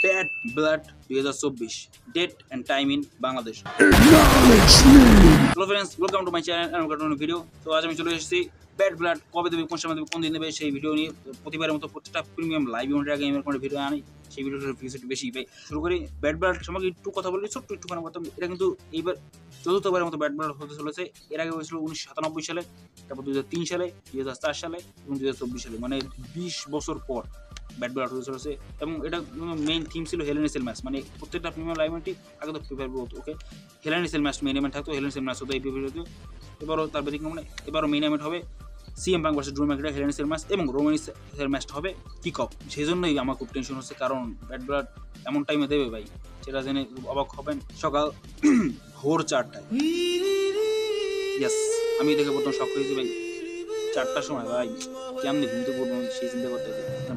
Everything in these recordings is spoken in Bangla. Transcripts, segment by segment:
Bad blood 2024 date and time in Bangladesh. Hello friends, welcome to my channel and welcome to video. তো আজ আমি চলে এসেছি ব্যাড ব্লাড কবে দেবে, কোন সময় দেবে, কোন দিন দেবে সেই ভিডিও নিয়ে। প্রতিবারের মতো প্রত্যেকটা প্রিমিয়াম লাইভ ইভেন্টের আগে আমি কোনো ভিডিও আনি, সেই ভিডিওটার ভিউজ একটু বেশি পাই। শুরু করি ব্যাড ব্লাড সম্পর্কে একটু কথা বলি, ছোট্ট একটুখানি কথা। এটা কিন্তু এইবার চতুর্থবারের মতো ব্যাড ব্লাড হতে চলেছে। এর আগে হয়েছিল 1997 সালে, তারপর 2003 সালে, 2004 সালে এবং 2024 সালে, মানে 20 বছর পর ব্যাট ব্লাড হতে চলেছে। এবং এটা মেইন থিম ছিল hell in a cell match, মানে প্রত্যেকটা প্রিমিয়াম লাইভ ইভেন্টই আগে তো প্রিপেয়ার হতো। Okay, hell in a cell match main event থাকতো, hell in a cell match হতো এই প্রিপেয়ার। এবারও তার ব্যতিক্রম, মানে এবারও মেইন ইভেন্ট হবে CM Punk versus Drew McIntyre hell in a cell match, এবং রোমান সেল ম্যাচটা হবে কিক অফ। সেই জন্যই আমার খুব টেনশন হচ্ছে, কারণ ব্যাট ব্লাড এমন টাইমে দেবে ভাই, সেটা জেনে অবাক হবেন। সকাল ভোর 4টায়, ইয়েস, আমি দেখে প্রথম শক হয়েছি ভাই। 4টার সময় ভাই কেমনি ঘুমতে করবো সেই চিন্তা করতে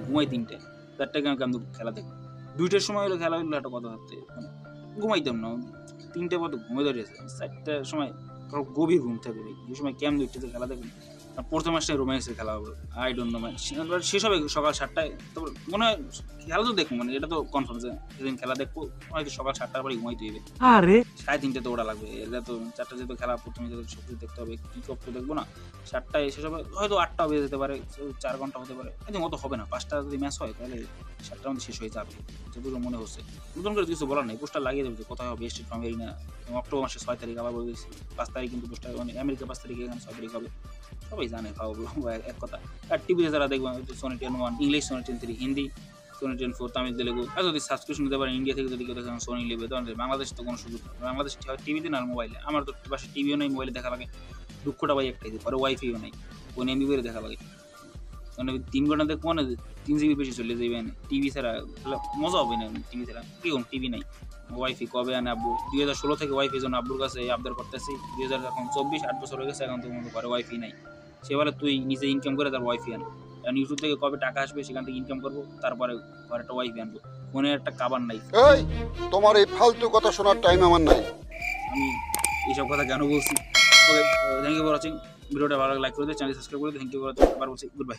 ঘুমাই 3টায়, 4টায় কেমন খেলা দেখবো। 2টার সময় হলে খেলা হইলে একটা কথা ভাবতে, মানে ঘুমাইতাম না। 3টার পর তো ঘুমে ধরেছে, 4টার সময় গভীর ঘুম থাকবে ভাই। এই সময় কেমন দেখতে খেলা দেখবেন। প্রথম ম্যাচটাই রোম্যান্সের খেলা হবে, আই ডোন্ট নো ম্যান। শেষ হবে সকাল 7টায়। তবে মনে হয় খেলা তো দেখবো, মানে এটা তো কনফার্ম যে সেদিন খেলা দেখবো, হয়তো সকাল 7টার পরে ঘুমাইতে হবে। আরে 3:30 তো ওটা লাগবে, এটা তো 4টা যেহেতু খেলা, প্রথমে সব কিছু দেখতে হবে, কি কপ তো দেখবো না। 7টায় শেষ হবে, হয়তো 8টা বেজে যেতে পারে, 4 ঘন্টা হতে পারে। কিন্তু অত হবে না, 5টা যদি ম্যাচ হয় তাহলে 7টার মধ্যে শেষ হয়ে যাবে, যতটুকু মনে হচ্ছে। নতুন করে কিছু বলার নেই, পোস্টার লাগিয়ে দেবে যে কোথায় হবে স্টেট ফার্ম এরিনা। অক্টোবর মাসে 6 তারিখ আবার বলেছি, 5 তারিখ কিন্তু পোস্টার, মানে আমেরিকা 5 তারিখে, এখানে 6 তারিখ হবে। সবাই জানে খাওয়াবো এক কথা। আর টিভিতে যারা দেখবেন Sony 10 English, Sony 10 Hindi, Sony 10 Tamil, Telugu. আর যদি সাবস্ক্রিপশন দিতে পারেন ইন্ডিয়া থেকে, যদি কেউ দেখেন সোনি লিবে, তখন বাংলাদেশ তো কোনো সুযোগ নেই। বাংলাদেশ হয় টিভিতে না মোবাইলে। আমার তো পাশে টিভিও নেই, মোবাইলে দেখা লাগে। দুঃখটা ভাই একটাই, পরে ওয়াইফাইও নেই, কোন এমবি করে দেখা লাগে। মানে 3 ঘন্টা দেখবো না, 3 জিবি বেশি চলে যাবে। টিভি ছাড়া মজা হবে না, টিভি ছাড়া কি কোন টিভি নাই। ওয়াইফাই কবে আনে আব্বু? 2016 থেকে ওয়াইফাই জন্য আব্বুর কাছে আবদার করতেছি। 2024 8 বছর হয়ে গেছে, এখন তো মতো ঘরে ওয়াইফাই নাই। সে বলে তুই নিজে ইনকাম করে তার ওয়াইফাই আন। কারণ ইউটিউব থেকে কবে টাকা আসবে সেখান থেকে ইনকাম করবো, তারপরে ঘরে একটা ওয়াইফাই আনবো। ফোনে একটা কাবার নাই। এই তোমার এই ফালতু কথা শোনার টাইম আমার নাই। আমি এইসব কথা কেন বলছি? ওকে, থ্যাংক ইউ ফর ওয়াচিং। ভিডিওটা ভালো লাগলে লাইক করে দিও, চ্যানেল সাবস্ক্রাইব করে দিও। Thank you for watching. আবার বলছি গুড বাই।